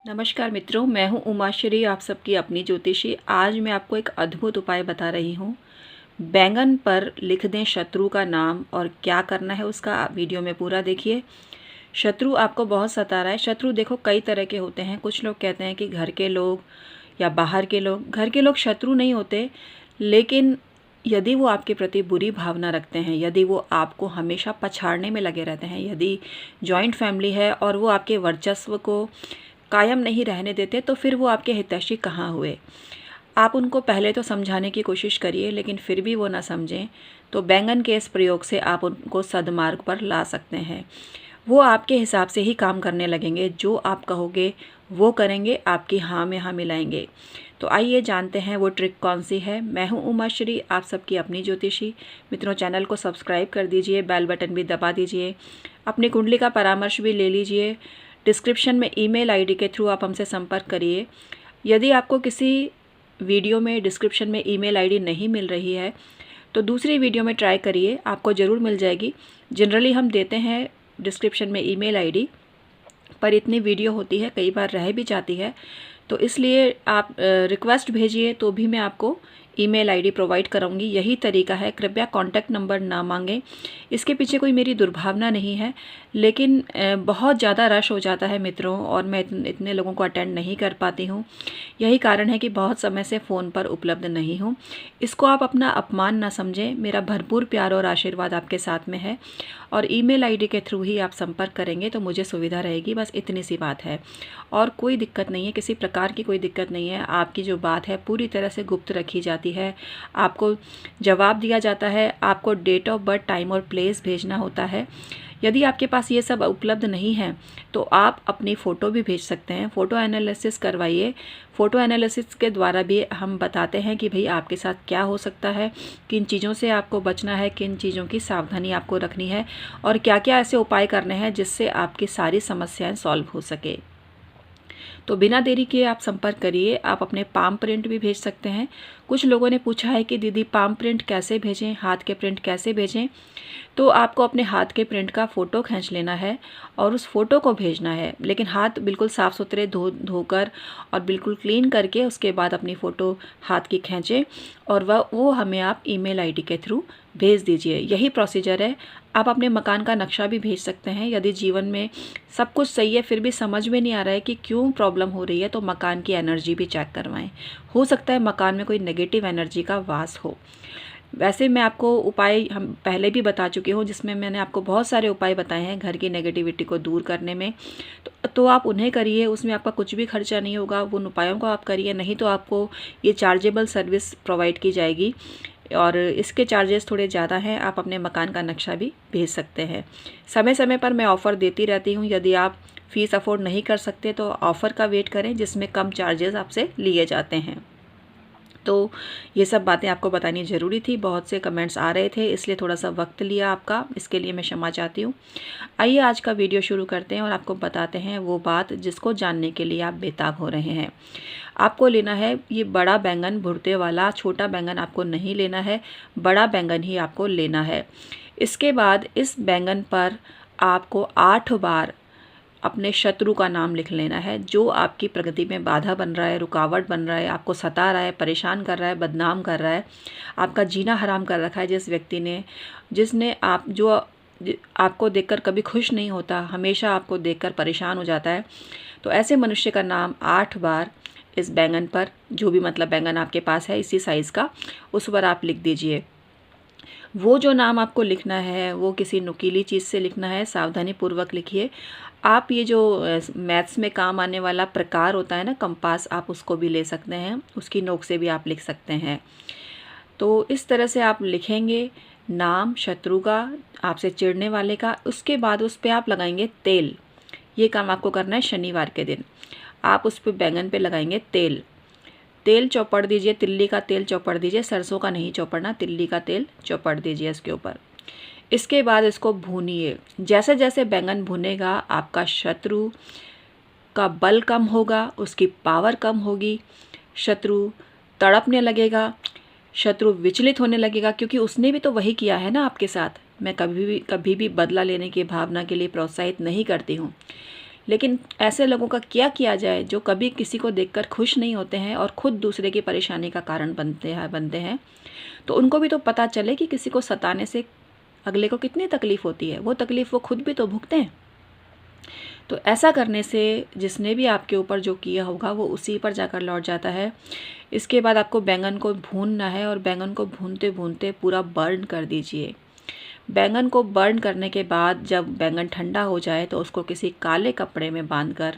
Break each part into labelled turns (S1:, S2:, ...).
S1: नमस्कार मित्रों, मैं हूं उमाश्री, आप सबकी अपनी ज्योतिषी। आज मैं आपको एक अद्भुत उपाय बता रही हूं। बैंगन पर लिख दें शत्रु का नाम और क्या करना है उसका वीडियो में पूरा देखिए। शत्रु आपको बहुत सता रहा है। शत्रु देखो कई तरह के होते हैं। कुछ लोग कहते हैं कि घर के लोग या बाहर के लोग। घर के लोग शत्रु नहीं होते, लेकिन यदि वो आपके प्रति बुरी भावना रखते हैं, यदि वो आपको हमेशा पछाड़ने में लगे रहते हैं, यदि जॉइंट फैमिली है और वो आपके वर्चस्व को कायम नहीं रहने देते, तो फिर वो आपके हितैषी कहाँ हुए। आप उनको पहले तो समझाने की कोशिश करिए, लेकिन फिर भी वो ना समझें तो बैंगन के इस प्रयोग से आप उनको सद्मार्ग पर ला सकते हैं। वो आपके हिसाब से ही काम करने लगेंगे, जो आप कहोगे वो करेंगे, आपकी हाँ में हाँ मिलाएंगे। तो आइए जानते हैं वो ट्रिक कौन सी है। मैं हूँ उमाश्री, आप सबकी अपनी ज्योतिषी। मित्रों, चैनल को सब्सक्राइब कर दीजिए, बेल बटन भी दबा दीजिए, अपनी कुंडली का परामर्श भी ले लीजिए। डिस्क्रिप्शन में ईमेल आईडी के थ्रू आप हमसे संपर्क करिए। यदि आपको किसी वीडियो में डिस्क्रिप्शन में ईमेल आईडी नहीं मिल रही है तो दूसरी वीडियो में ट्राई करिए, आपको ज़रूर मिल जाएगी। जनरली हम देते हैं डिस्क्रिप्शन में ईमेल आईडी, पर इतनी वीडियो होती है, कई बार रह भी जाती है, तो इसलिए आप रिक्वेस्ट भेजिए तो भी मैं आपको ईमेल आईडी प्रोवाइड कराऊंगी। यही तरीका है। कृपया कॉन्टैक्ट नंबर ना मांगें, इसके पीछे कोई मेरी दुर्भावना नहीं है, लेकिन बहुत ज़्यादा रश हो जाता है मित्रों, और मैं इतने लोगों को अटेंड नहीं कर पाती हूँ। यही कारण है कि बहुत समय से फ़ोन पर उपलब्ध नहीं हूँ। इसको आप अपना अपमान ना समझें, मेरा भरपूर प्यार और आशीर्वाद आपके साथ में है, और ईमेल आईडी के थ्रू ही आप संपर्क करेंगे तो मुझे सुविधा रहेगी। बस इतनी सी बात है, और कोई दिक्कत नहीं है, किसी प्रकार की कोई दिक्कत नहीं है। आपकी जो बात है पूरी तरह से गुप्त रखी जाती है, आपको जवाब दिया जाता है, आपको डेट ऑफ बर्थ, टाइम और प्लेस भेजना होता है। यदि आपके पास ये सब उपलब्ध नहीं है तो आप अपनी फ़ोटो भी भेज सकते हैं। फ़ोटो एनालिसिस करवाइए। फ़ोटो एनालिसिस के द्वारा भी हम बताते हैं कि भाई आपके साथ क्या हो सकता है, किन चीज़ों से आपको बचना है, किन चीज़ों की सावधानी आपको रखनी है, और क्या क्या ऐसे उपाय करने हैं जिससे आपकी सारी समस्याएं सॉल्व हो सके। तो बिना देरी किए आप संपर्क करिए। आप अपने पाम प्रिंट भी भेज सकते हैं। कुछ लोगों ने पूछा है कि दीदी पाम प्रिंट कैसे भेजें, हाथ के प्रिंट कैसे भेजें। तो आपको अपने हाथ के प्रिंट का फ़ोटो खींच लेना है और उस फ़ोटो को भेजना है, लेकिन हाथ बिल्कुल साफ़ सुथरे धोकर और बिल्कुल क्लीन करके उसके बाद अपनी फ़ोटो हाथ की खींचें, और वो हमें आप ईमेल आईडी के थ्रू भेज दीजिए। यही प्रोसीजर है। आप अपने मकान का नक्शा भी भेज सकते हैं। यदि जीवन में सब कुछ सही है फिर भी समझ में नहीं आ रहा है कि क्यों प्रॉब्लम हो रही है, तो मकान की एनर्जी भी चेक करवाएं। हो सकता है मकान में कोई नेगेटिव एनर्जी का वास हो। वैसे मैं आपको उपाय हम पहले भी बता चुकी हूँ, जिसमें मैंने आपको बहुत सारे उपाय बताए हैं घर की नेगेटिविटी को दूर करने में। तो आप उन्हें करिए, उसमें आपका कुछ भी खर्चा नहीं होगा। उन उपायों को आप करिए, नहीं तो आपको ये चार्जेबल सर्विस प्रोवाइड की जाएगी, और इसके चार्जेस थोड़े ज़्यादा हैं। आप अपने मकान का नक्शा भी भेज सकते हैं। समय समय पर मैं ऑफ़र देती रहती हूँ। यदि आप फ़ीस अफोर्ड नहीं कर सकते तो ऑफ़र का वेट करें, जिसमें कम चार्जेस आपसे लिए जाते हैं। तो ये सब बातें आपको बतानी ज़रूरी थी। बहुत से कमेंट्स आ रहे थे, इसलिए थोड़ा सा वक्त लिया आपका, इसके लिए मैं क्षमा चाहती हूँ। आइए आज का वीडियो शुरू करते हैं और आपको बताते हैं वो बात जिसको जानने के लिए आप बेताब हो रहे हैं। आपको लेना है ये बड़ा बैंगन, भुर्ते वाला। छोटा बैंगन आपको नहीं लेना है, बड़ा बैंगन ही आपको लेना है। इसके बाद इस बैंगन पर आपको 8 बार अपने शत्रु का नाम लिख लेना है, जो आपकी प्रगति में बाधा बन रहा है, रुकावट बन रहा है, आपको सता रहा है, परेशान कर रहा है, बदनाम कर रहा है, आपका जीना हराम कर रखा है। जिस व्यक्ति ने, जिसने जो आपको देखकर कभी खुश नहीं होता, हमेशा आपको देखकर परेशान हो जाता है, तो ऐसे मनुष्य का नाम 8 बार इस बैंगन पर, जो भी मतलब बैंगन आपके पास है इसी साइज़ का, उस पर आप लिख दीजिए। वो जो नाम आपको लिखना है वो किसी नुकीली चीज़ से लिखना है, सावधानी पूर्वक लिखिए। आप ये जो मैथ्स में काम आने वाला प्रकार होता है ना, कंपास, आप उसको भी ले सकते हैं, उसकी नोक से भी आप लिख सकते हैं। तो इस तरह से आप लिखेंगे नाम शत्रु का, आपसे चिढ़ने वाले का। उसके बाद उस पर आप लगाएंगे तेल। ये काम आपको करना है शनिवार के दिन। आप उस पर बैंगन पे लगाएंगे तेल। तेल चौपड़ दीजिए, तिल्ली का तेल चौपड़ दीजिए, सरसों का नहीं चौपड़ना, तिल्ली का तेल चौपड़ दीजिए इसके ऊपर। इसके बाद इसको भूनिए। जैसे जैसे बैंगन भुनेगा आपका शत्रु का बल कम होगा, उसकी पावर कम होगी, शत्रु तड़पने लगेगा, शत्रु विचलित होने लगेगा, क्योंकि उसने भी तो वही किया है ना आपके साथ। मैं कभी भी बदला लेने की भावना के लिए प्रोत्साहित नहीं करती हूँ। लेकिन ऐसे लोगों का क्या किया जाए जो कभी किसी को देखकर खुश नहीं होते हैं और खुद दूसरे की परेशानी का कारण बनते हैं। तो उनको भी तो पता चले कि किसी को सताने से अगले को कितनी तकलीफ़ होती है, वो तकलीफ़ वो खुद भी तो भुगते हैं। तो ऐसा करने से जिसने भी आपके ऊपर जो किया होगा वो उसी पर जाकर लौट जाता है। इसके बाद आपको बैंगन को भूनना है और बैंगन को भूनते भूनते पूरा बर्न कर दीजिए। बैंगन को बर्न करने के बाद जब बैंगन ठंडा हो जाए तो उसको किसी काले कपड़े में बांधकर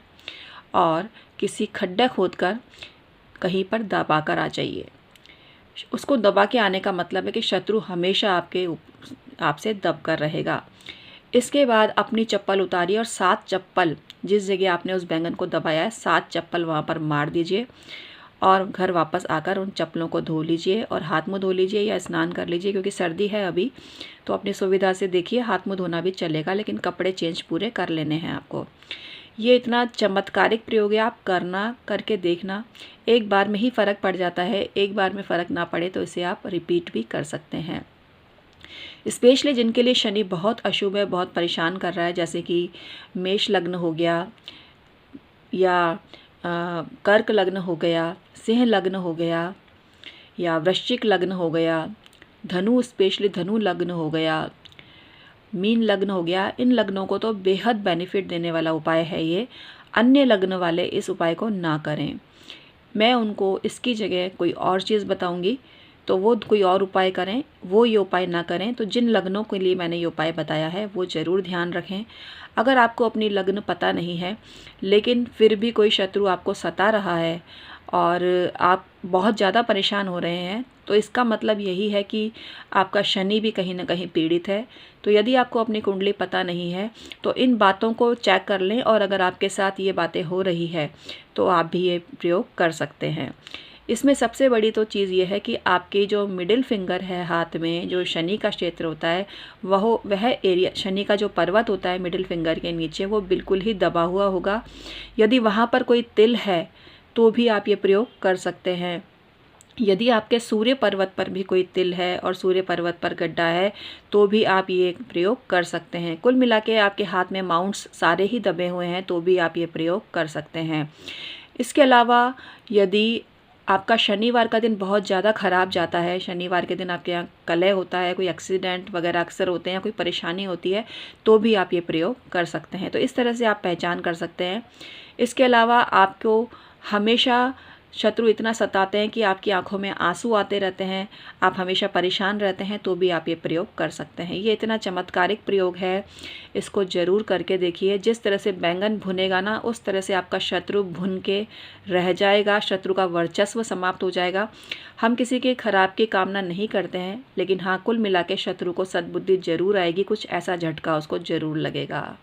S1: और किसी खड्डा खोदकर कहीं पर दबा कर आ जाइए। उसको दबा के आने का मतलब है कि शत्रु हमेशा आपसे दब कर रहेगा। इसके बाद अपनी चप्पल उतारिए और 7 चप्पल जिस जगह आपने उस बैंगन को दबाया है 7 चप्पल वहाँ पर मार दीजिए और घर वापस आकर उन चप्पलों को धो लीजिए और हाथ मुँह धो लीजिए या स्नान कर लीजिए, क्योंकि सर्दी है अभी। तो अपनी सुविधा से देखिए, हाथ मुँह धोना भी चलेगा लेकिन कपड़े चेंज पूरे कर लेने हैं आपको। ये इतना चमत्कारिक प्रयोग है, आप करके देखना। एक बार में ही फ़र्क पड़ जाता है, एक बार में फ़र्क ना पड़े तो इसे आप रिपीट भी कर सकते हैं। स्पेशली जिनके लिए शनि बहुत अशुभ है, बहुत परेशान कर रहा है, जैसे कि मेष लग्न हो गया या कर्क लग्न हो गया, सिंह लग्न हो गया या वृश्चिक लग्न हो गया, धनु स्पेशली धनु लग्न हो गया, मीन लग्न हो गया। इन लग्नों को तो बेहद बेनिफिट देने वाला उपाय है ये। अन्य लग्न वाले इस उपाय को ना करें। मैं उनको इसकी जगह कोई और चीज़ बताऊंगी तो वो कोई और उपाय करें, वो ये उपाय ना करें। तो जिन लग्नों के लिए मैंने ये उपाय बताया है वो ज़रूर ध्यान रखें। अगर आपको अपनी लग्न पता नहीं है लेकिन फिर भी कोई शत्रु आपको सता रहा है और आप बहुत ज़्यादा परेशान हो रहे हैं, तो इसका मतलब यही है कि आपका शनि भी कहीं ना कहीं पीड़ित है। तो यदि आपको अपनी कुंडली पता नहीं है तो इन बातों को चेक कर लें, और अगर आपके साथ ये बातें हो रही है तो आप भी ये प्रयोग कर सकते हैं। इसमें सबसे बड़ी तो चीज़ ये है कि आपके जो मिडिल फिंगर है हाथ में, जो शनि का क्षेत्र होता है, वह एरिया, शनि का जो पर्वत होता है मिडिल फिंगर के नीचे, वो बिल्कुल ही दबा हुआ होगा। यदि वहाँ पर कोई तिल है तो भी आप ये प्रयोग कर सकते हैं। यदि आपके सूर्य पर्वत पर भी कोई तिल है और सूर्य पर्वत पर गड्ढा है तो भी आप ये प्रयोग कर सकते हैं। कुल मिला के आपके हाथ में माउंट्स सारे ही दबे हुए हैं तो भी आप ये प्रयोग कर सकते हैं। इसके अलावा यदि आपका शनिवार का दिन बहुत ज़्यादा ख़राब जाता है, शनिवार के दिन आपके यहाँ कलह होता है, कोई एक्सीडेंट वगैरह अक्सर होते हैं, कोई परेशानी होती है, तो भी आप ये प्रयोग कर सकते हैं। तो इस तरह से आप पहचान कर सकते हैं। इसके अलावा आपको हमेशा शत्रु इतना सताते हैं कि आपकी आंखों में आंसू आते रहते हैं, आप हमेशा परेशान रहते हैं, तो भी आप ये प्रयोग कर सकते हैं। ये इतना चमत्कारिक प्रयोग है, इसको ज़रूर करके देखिए। जिस तरह से बैंगन भुनेगा ना, उस तरह से आपका शत्रु भुन के रह जाएगा, शत्रु का वर्चस्व समाप्त हो जाएगा। हम किसी के खराब की कामना नहीं करते हैं, लेकिन हाँ, कुल मिला के शत्रु को सद्बुद्धि जरूर आएगी, कुछ ऐसा झटका उसको ज़रूर लगेगा।